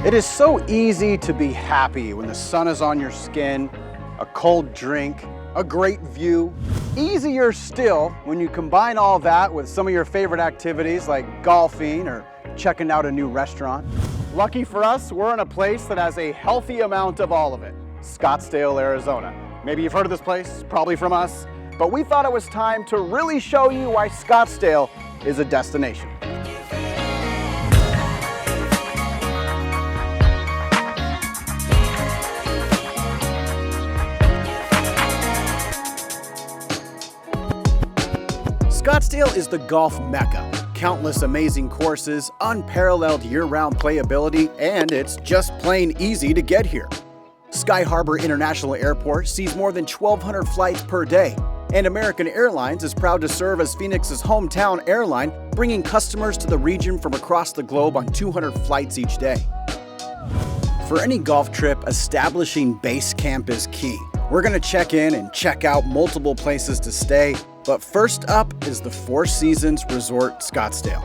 It is so easy to be happy when the sun is on your skin, a cold drink, a great view. Easier still when you combine all that with some of your favorite activities like golfing or checking out a new restaurant. Lucky for us, we're in a place that has a healthy amount of all of it, Scottsdale, Arizona. Maybe you've heard of this place, probably from us, but we thought it was time to really show you why Scottsdale is a destination. Scottsdale is the golf mecca. Countless amazing courses, unparalleled year-round playability, and it's just plain easy to get here. Sky Harbor International Airport sees more than 1,200 flights per day, and American Airlines is proud to serve as Phoenix's hometown airline, bringing customers to the region from across the globe on 200 flights each day. For any golf trip, establishing base camp is key. We're going to check in and check out multiple places to stay, but first up is the Four Seasons Resort Scottsdale.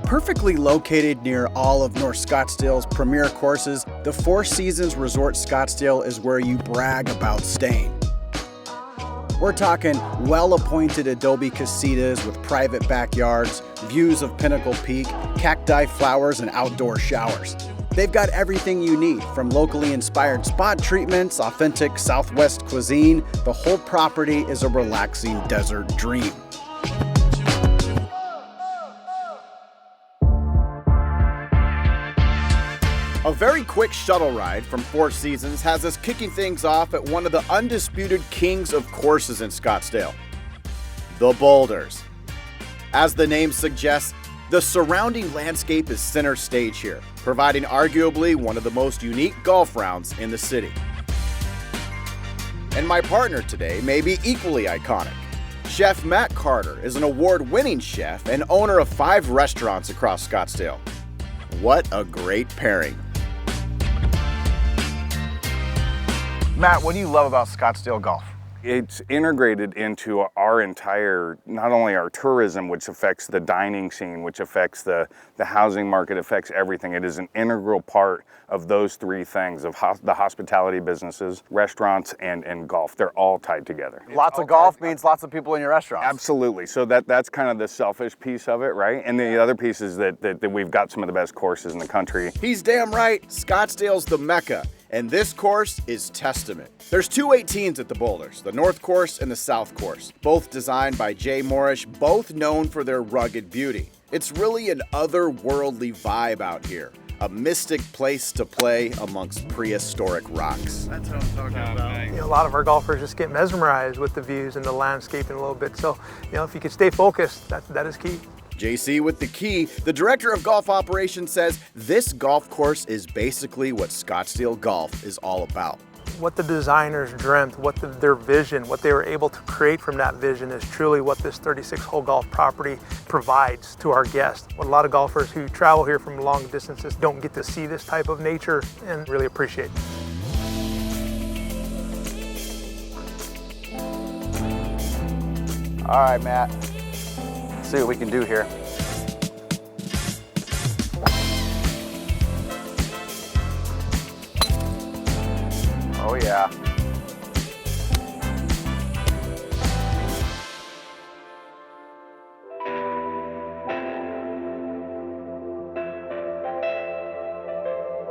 Perfectly located near all of North Scottsdale's premier courses, the Four Seasons Resort Scottsdale is where you brag about staying. We're talking well-appointed adobe casitas with private backyards, views of Pinnacle Peak, cacti flowers, and outdoor showers. They've got everything you need, from locally inspired spot treatments, authentic Southwest cuisine. The whole property is a relaxing desert dream. A very quick shuttle ride from Four Seasons has us kicking things off at one of the undisputed kings of courses in Scottsdale, the Boulders. As the name suggests, the surrounding landscape is center stage here, providing arguably one of the most unique golf rounds in the city. And my partner today may be equally iconic. Chef Matt Carter is an award-winning chef and owner of 5 restaurants across Scottsdale. What a great pairing. Matt, what do you love about Scottsdale golf? It's integrated into our entire, not only our tourism, which affects the dining scene, which affects the housing market, affects everything. It is an integral part of those 3 things, of the hospitality businesses, restaurants, and golf. They're all tied together. Lots of golf means lots of people in your restaurants. Absolutely. So that's kind of the selfish piece of it, right? And the other piece is that we've got some of the best courses in the country. He's damn right. Scottsdale's the mecca. And this course is testament. There's 2 18s at the Boulders, the North Course and the South Course, both designed by Jay Morrish, both known for their rugged beauty. It's really an otherworldly vibe out here, a mystic place to play amongst prehistoric rocks. That's what I'm talking about. A lot of our golfers just get mesmerized with the views and the landscape in a little bit. So, if you could stay focused, that is key. JC with the key, the director of golf operations, says this golf course is basically what Scottsdale golf is all about. What the designers dreamt, their vision, what they were able to create from that vision is truly what this 36-hole golf property provides to our guests. What a lot of golfers who travel here from long distances don't get to see this type of nature and really appreciate. All right, Matt. Let's see what we can do here. Oh yeah.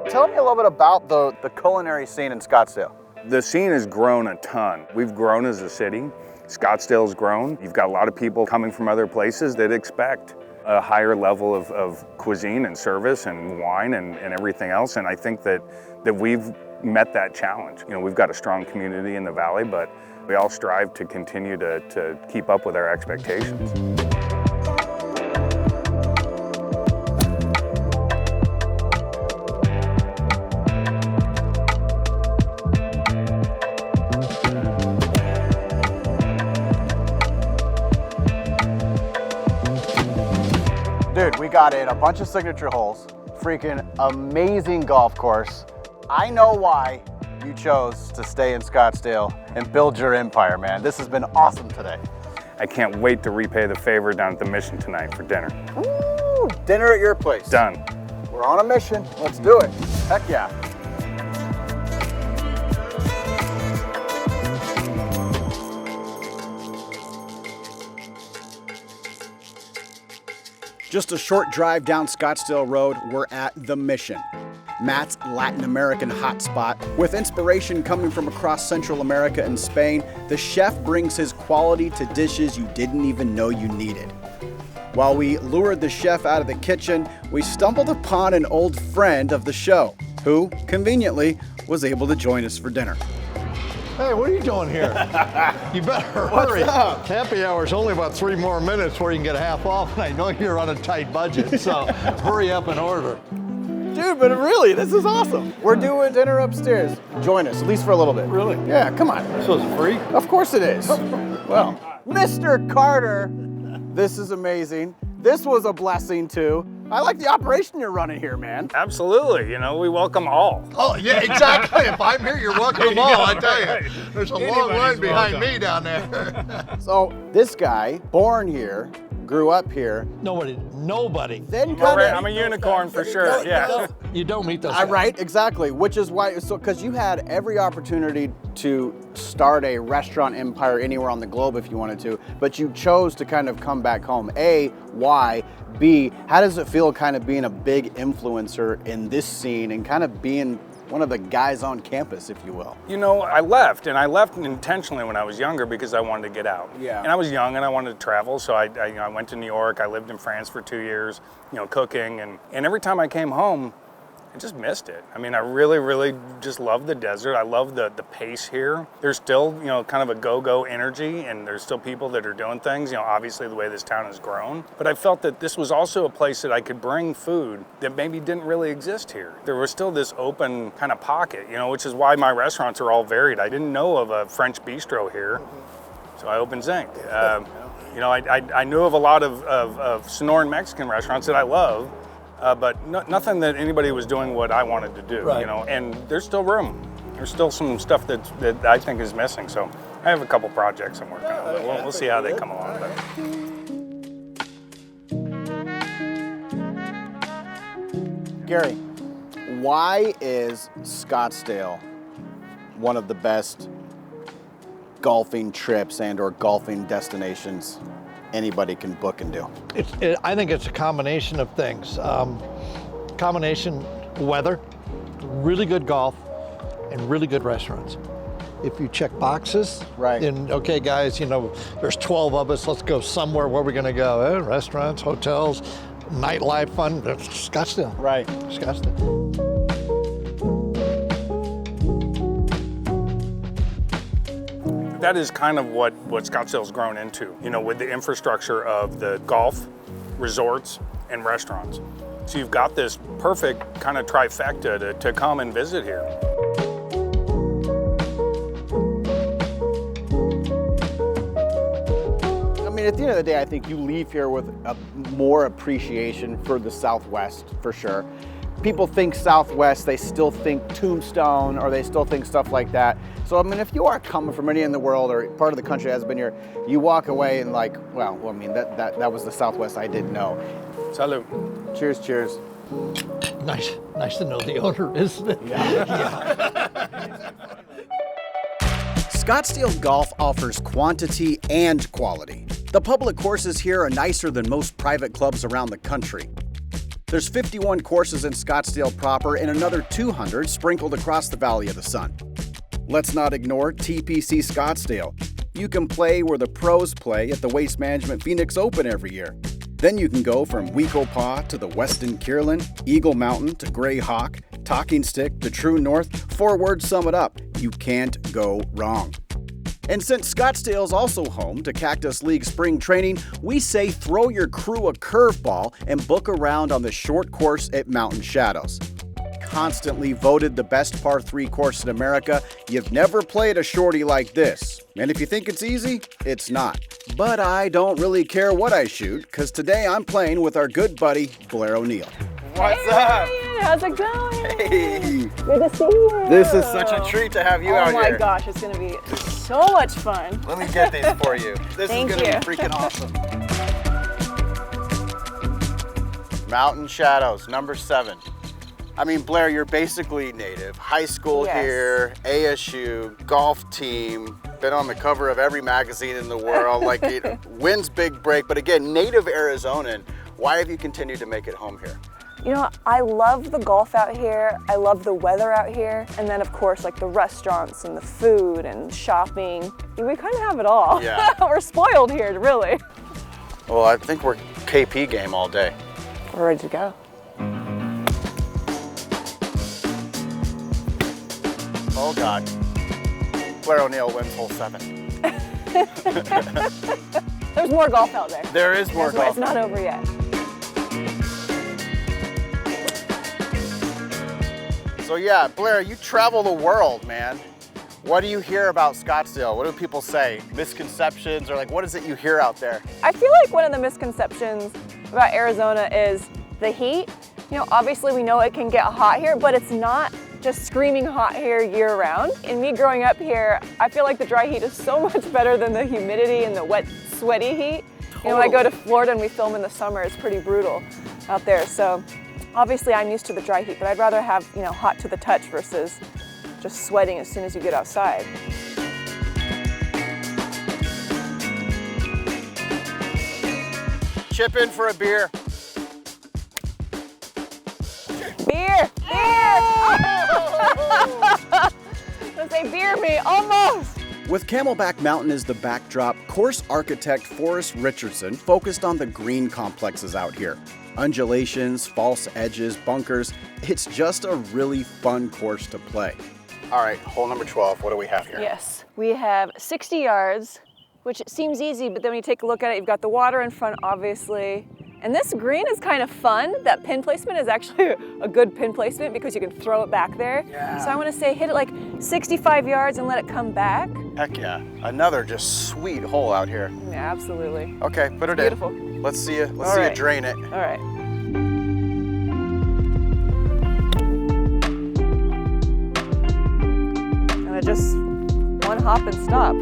Tell me a little bit about the culinary scene in Scottsdale. The scene has grown a ton. We've grown as a city. Scottsdale's grown. You've got a lot of people coming from other places that expect a higher level of cuisine and service and wine and everything else. And I think that we've met that challenge. We've got a strong community in the valley, but we all strive to continue to keep up with our expectations. Dude, we got in a bunch of signature holes, freaking amazing golf course. I know why you chose to stay in Scottsdale and build your empire, man. This has been awesome today. I can't wait to repay the favor down at the Mission tonight for dinner. Ooh, dinner at your place. Done. We're on a mission. Let's do it. Heck yeah. Just a short drive down Scottsdale Road, we're at The Mission, Matt's Latin American hotspot. With inspiration coming from across Central America and Spain, the chef brings his quality to dishes you didn't even know you needed. While we lured the chef out of the kitchen, we stumbled upon an old friend of the show, who, conveniently, was able to join us for dinner. Hey, what are you doing here? You better hurry. What's up? Happy hour's only about 3 more minutes where you can get half off, and I know you're on a tight budget, so hurry up and order. Dude, but really, this is awesome. We're doing dinner upstairs. Join us, at least for a little bit. Really? Yeah, come on. So it's free? Of course it is. Well, Mr. Carter, this is amazing. This was a blessing too. I like the operation you're running here, man. Absolutely, you know, we welcome all. Oh, yeah, exactly. If I'm here, you're welcome them all, I tell you. There's a long Anybody's line behind welcome. me down there. So this guy, born here, grew up here, Nobody. then I'm kind a unicorn for sure, yeah. You don't meet those guys. Right, exactly. Which is why, because you had every opportunity to start a restaurant empire anywhere on the globe if you wanted to, but you chose to kind of come back home. A, why? B, how does it feel kind of being a big influencer in this scene and kind of being one of the guys on campus, if you will? You know, I left intentionally when I was younger because I wanted to get out. Yeah. And I was young and I wanted to travel, so I went to New York. I lived in France for 2 years, you know, cooking, and every time I came home, I just missed it. I mean, I really, really just love the desert. I love the pace here. There's still, you know, kind of a go-go energy, and there's still people that are doing things, you know, obviously the way this town has grown. But I felt that this was also a place that I could bring food that maybe didn't really exist here. There was still this open kind of pocket, you know, which is why my restaurants are all varied. I didn't know of a French bistro here, so I opened Zinc. You know, I knew of a lot of Sonoran Mexican restaurants that I love, but nothing that anybody was doing what I wanted to do, Right. you know, and there's still room. There's still some stuff that I think is missing. So I have a couple projects I'm working on, but we'll see how they come along. But. Gary, why is Scottsdale one of the best golfing trips and or golfing destinations anybody can book and do? I think it's a combination of things. Combination weather, really good golf, and really good restaurants. If you check boxes, Right. then okay guys, you know, there's 12 of us, let's go somewhere. Where are we gonna go? Restaurants, hotels, nightlife, fun. Scottsdale. Right. Scottsdale. That is kind of what Scottsdale's grown into, you know, with the infrastructure of the golf, resorts, and restaurants. So you've got this perfect kind of trifecta to come and visit here. I mean, at the end of the day, I think you leave here with a more appreciation for the Southwest, for sure. People think Southwest, they still think Tombstone, or they still think stuff like that. So, I mean, if you are coming from anywhere in the world or part of the country that has been here, you walk away and like, well, I mean, that was the Southwest I didn't know. Salud. Cheers, cheers. Nice to know the owner, isn't it? Scottsdale Golf offers quantity and quality. The public courses here are nicer than most private clubs around the country. There's 51 courses in Scottsdale proper and another 200 sprinkled across the Valley of the Sun. Let's not ignore TPC Scottsdale. You can play where the pros play at the Waste Management Phoenix Open every year. Then you can go from Wekopaw to the Weston Kierland, Eagle Mountain to Grey Hawk, Talking Stick to True North. 4 words sum it up: you can't go wrong. And since Scottsdale's also home to Cactus League spring training, we say throw your crew a curveball and book around on the short course at Mountain Shadows. Constantly voted the best par 3 course in America, you've never played a shorty like this. And if you think it's easy, it's not. But I don't really care what I shoot, because today I'm playing with our good buddy, Blair O'Neal. What's up? How's it going? Hey! Good to see you. This is such a treat to have you out here. Oh my gosh, it's gonna be so much fun. Let me get these for you. This Thank is gonna you. be freaking awesome. Mountain Shadows, number 7. I mean, Blair, you're basically native. High school Yes. here, ASU, golf team, been on the cover of every magazine in the world. Like, wins big break, but again, native Arizonan. Why have you continued to make it home here? You know, I love the golf out here. I love the weather out here. And then, of course, like the restaurants and the food and shopping. We kind of have it all. Yeah. We're spoiled here, really. Well, I think we're KP game all day. We're ready to go. Oh, God. Blair O'Neal wins hole 7. There's more golf out there. There is more That's why golf. it's not over yet. So yeah, Blair, you travel the world, man. What do you hear about Scottsdale? What do people say? Misconceptions, or like, what is it you hear out there? I feel like one of the misconceptions about Arizona is the heat. You know, obviously we know it can get hot here, but it's not just screaming hot here year round. And me growing up here, I feel like the dry heat is so much better than the humidity and the wet, sweaty heat. You know, when I go to Florida and we film in the summer, it's pretty brutal out there. So obviously I'm used to the dry heat, but I'd rather have, you know, hot to the touch versus just sweating as soon as you get outside. Chip in for a beer. Beer! Beer! Let's say beer me, almost! With Camelback Mountain as the backdrop, course architect Forrest Richardson focused on the green complexes out here. Undulations, false edges, bunkers. It's just a really fun course to play. All right, hole number 12, what do we have here? Yes, we have 60 yards, which seems easy, but then when you take a look at it, you've got the water in front, obviously. And this green is kind of fun. That pin placement is actually a good pin placement because you can throw it back there. Yeah. So I want to say hit it like 65 yards and let it come back. Heck yeah, another just sweet hole out here. Yeah, absolutely. Okay, put it Beautiful. in. Let's see you All right. drain it. All right. And just one hop and stop.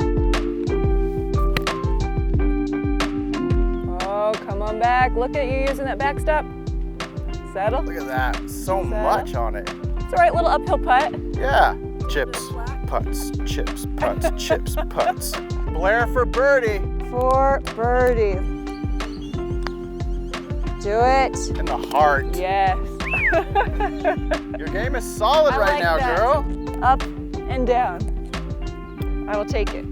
Oh, come on back. Look at you using that backstop. Settle. Look at that, so much on it. It's all right, little uphill putt. Yeah, chips, putts, chips, putts, chips, putts. Blair for birdie. For birdie. Do it. In the heart. Yes. Your game is solid I right like now, that. girl. Up and down. I will take it.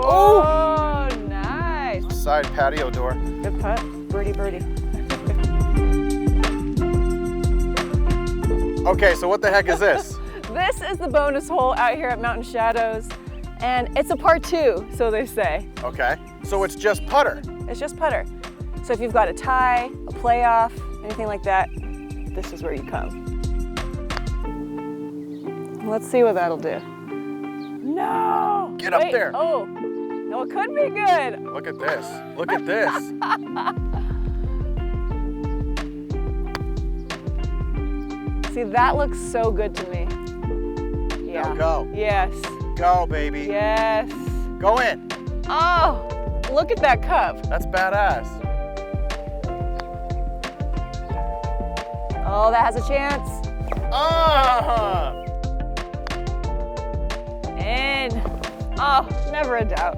Oh, nice. Side patio door. Good putt. Birdie, birdie. Okay, so what the heck is this? This is the bonus hole out here at Mountain Shadows, and it's a par 2, so they say. Okay, so it's just putter. It's just putter. So if you've got a tie, a playoff, anything like that, this is where you come. Let's see what that'll do. No! Get up Wait, there. Oh, no, it could be good. Look at this. Look at this. See, that looks so good to me. Yeah. Now go. Yes. Go, baby. Yes. Go in. Oh, look at that cup. That's badass. Oh, that has a chance. Ah! In. Oh, never a doubt.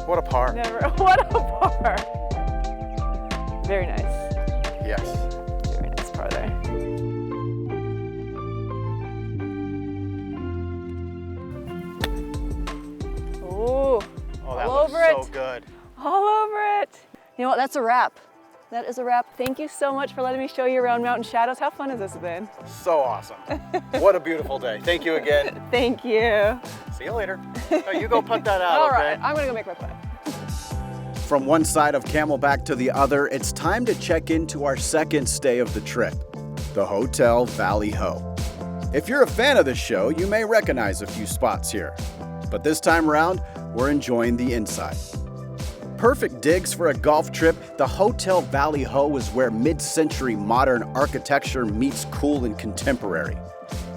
What a par. Never. What a par. Very nice. Yes. Very nice par there. Ooh. Oh, that All looks over so it. good. All over it. You know what? That's a wrap. That is a wrap. Thank you so much for letting me show you around Mountain Shadows. How fun has this been? So awesome. What a beautiful day. Thank you again. Thank you. See you later. No, you go putt that out, All okay? right, I'm gonna go make my putt. From one side of Camelback to the other, it's time to check into our second stay of the trip, the Hotel Valley Ho. If you're a fan of this show, you may recognize a few spots here. But this time around, we're enjoying the inside. Perfect digs for a golf trip, the Hotel Valley Ho is where mid-century modern architecture meets cool and contemporary.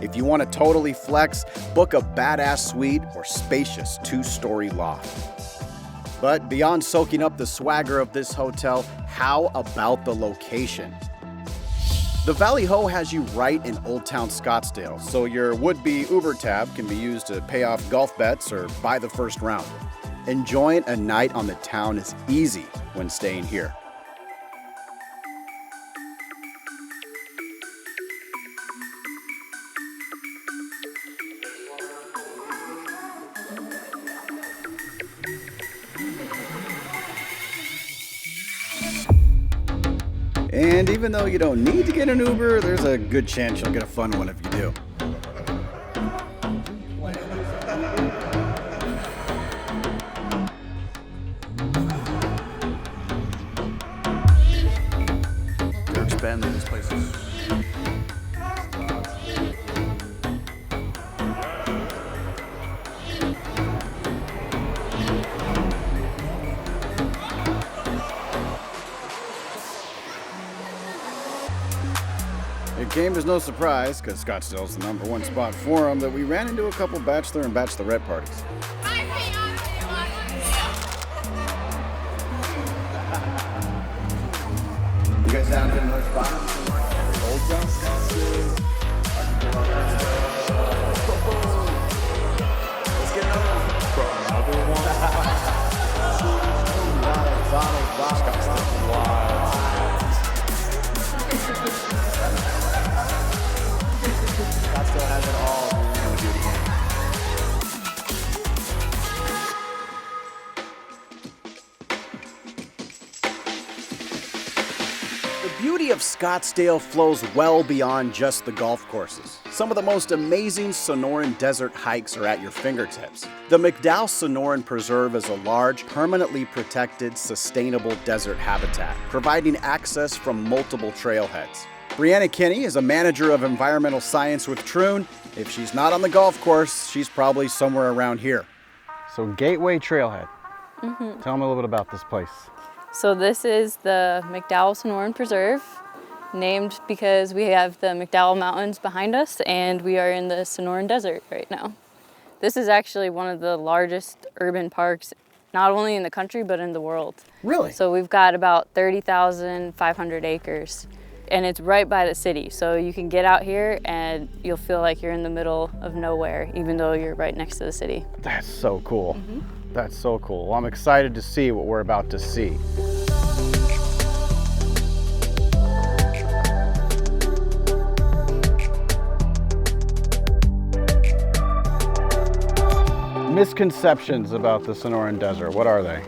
If you want to totally flex, book a badass suite or spacious 2-story loft. But beyond soaking up the swagger of this hotel, how about the location? The Valley Ho has you right in Old Town Scottsdale, so your would-be Uber tab can be used to pay off golf bets or buy the first round. Enjoying a night on the town is easy when staying here. And even though you don't need to get an Uber, there's a good chance you'll get a fun one if you do. They're expanding these places. It came as no surprise, because Scottsdale's the #1 spot for them, that we ran into a couple bachelor and bachelorette parties. You guys down to another spot? Old Town Scottsdale. Let's get another one. Scottsdale. Wow. Scottsdale has it all. We'll do it again. The beauty of Scottsdale flows well beyond just the golf courses. Some of the most amazing Sonoran Desert hikes are at your fingertips. The McDowell Sonoran Preserve is a large, permanently protected, sustainable desert habitat, providing access from multiple trailheads. Brianna Kinney is a manager of environmental science with Troon. If she's not on the golf course, she's probably somewhere around here. So Gateway Trailhead. Tell me a little bit about this place. So this is the McDowell Sonoran Preserve, named because we have the McDowell Mountains behind us and we are in the Sonoran Desert right now. This is actually one of the largest urban parks, not only in the country, but in the world. Really? So we've got about 30,500 acres. And it's right by the city, so you can get out here and you'll feel like you're in the middle of nowhere, even though you're right next to the city. That's so cool. That's so cool. Well, I'm excited to see what we're about to see. Misconceptions about the Sonoran Desert, what are they?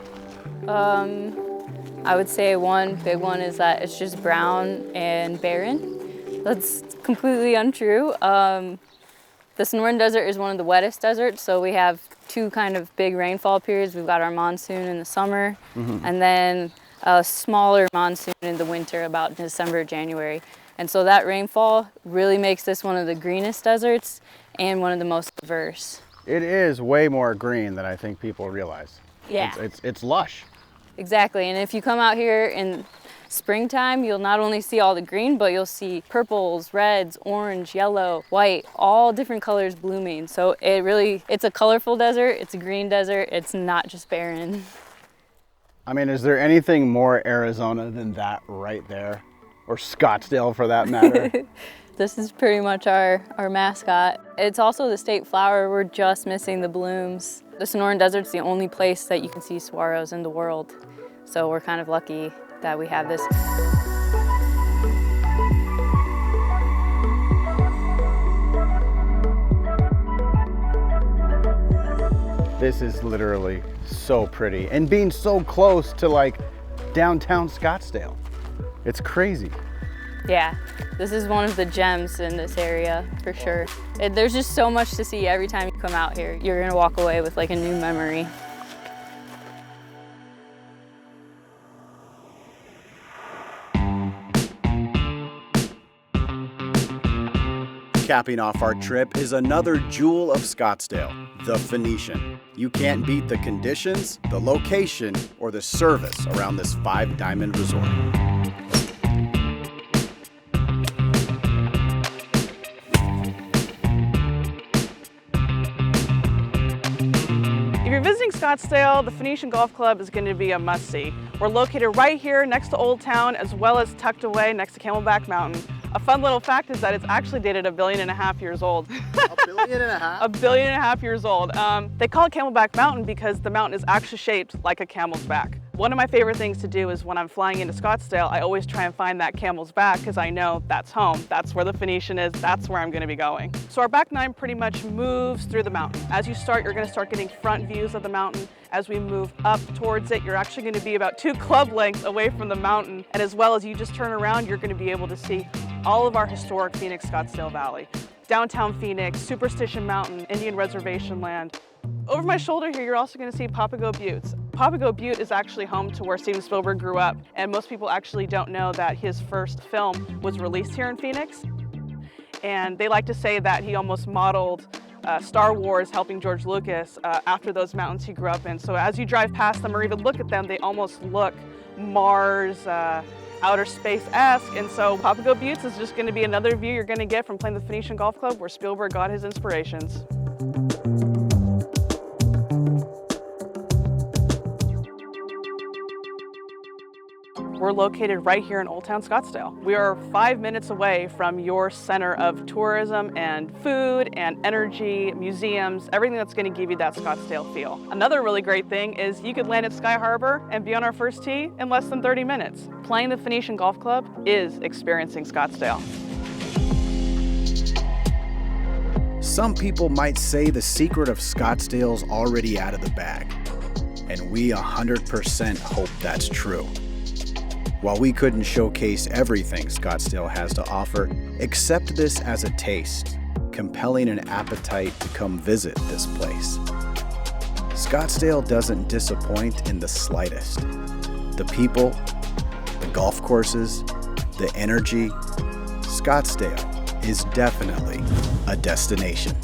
I would say one big one is that it's just brown and barren. That's completely untrue. The Sonoran Desert is one of the wettest deserts, so we have two kind of big rainfall periods. We've got our monsoon in the summer, and then a smaller monsoon in the winter, about December, January. And so that rainfall really makes this one of the greenest deserts and one of the most diverse. It is way more green than I think people realize. Yeah. It's lush. Exactly, and if you come out here in springtime, you'll not only see all the green, but you'll see purples, reds, orange, yellow, white, all different colors blooming. So it's a colorful desert, it's a green desert, it's not just barren. I mean, is there anything more Arizona than that right there? Or Scottsdale for that matter? This is pretty much our mascot. It's also the state flower. We're just missing the blooms. The Sonoran Desert's the only place that you can see saguaros in the world. So we're kind of lucky that we have this. This is literally so pretty. And being so close to like downtown Scottsdale. It's crazy. Yeah, this is one of the gems in this area, for sure. There's just so much to see every time you come out here. You're gonna walk away with like a new memory. Capping off our trip is another jewel of Scottsdale, the Phoenician. You can't beat the conditions, the location, or the service around this 5-diamond resort. If you're visiting Scottsdale, the Phoenician Golf Club is going to be a must-see. We're located right here next to Old Town, as well as tucked away next to Camelback Mountain. A fun little fact is that it's actually dated 1.5 billion years old. 1.5 billion? 1.5 billion years old. They call it Camelback Mountain because the mountain is actually shaped like a camel's back. One of my favorite things to do is when I'm flying into Scottsdale, I always try and find that camel's back because I know that's home. That's where the Phoenician is. That's where I'm going to be going. So our back nine pretty much moves through the mountain. As you start, you're going to start getting front views of the mountain. As we move up towards it, you're actually going to be about 2 club lengths away from the mountain. And as well as you just turn around, you're going to be able to see all of our historic Phoenix Scottsdale Valley. Downtown Phoenix, Superstition Mountain, Indian Reservation Land. Over my shoulder here, you're also going to see Papago Buttes. Papago Butte is actually home to where Steven Spielberg grew up, and most people actually don't know that his first film was released here in Phoenix. And they like to say that he almost modeled Star Wars, helping George Lucas after those mountains he grew up in. So as you drive past them or even look at them, they almost look Mars, outer space-esque. And so Papago Buttes is just going to be another view you're going to get from playing the Phoenician Golf Club, where Spielberg got his inspirations. We're located right here in Old Town Scottsdale. We are 5 minutes away from your center of tourism and food and energy, museums, everything that's going to give you that Scottsdale feel. Another really great thing is you could land at Sky Harbor and be on our first tee in less than 30 minutes. Playing the Phoenician Golf Club is experiencing Scottsdale. Some people might say the secret of Scottsdale's already out of the bag, and we 100% hope that's true. While we couldn't showcase everything Scottsdale has to offer, accept this as a taste, compelling an appetite to come visit this place. Scottsdale doesn't disappoint in the slightest. The people, the golf courses, the energy, Scottsdale is definitely a destination.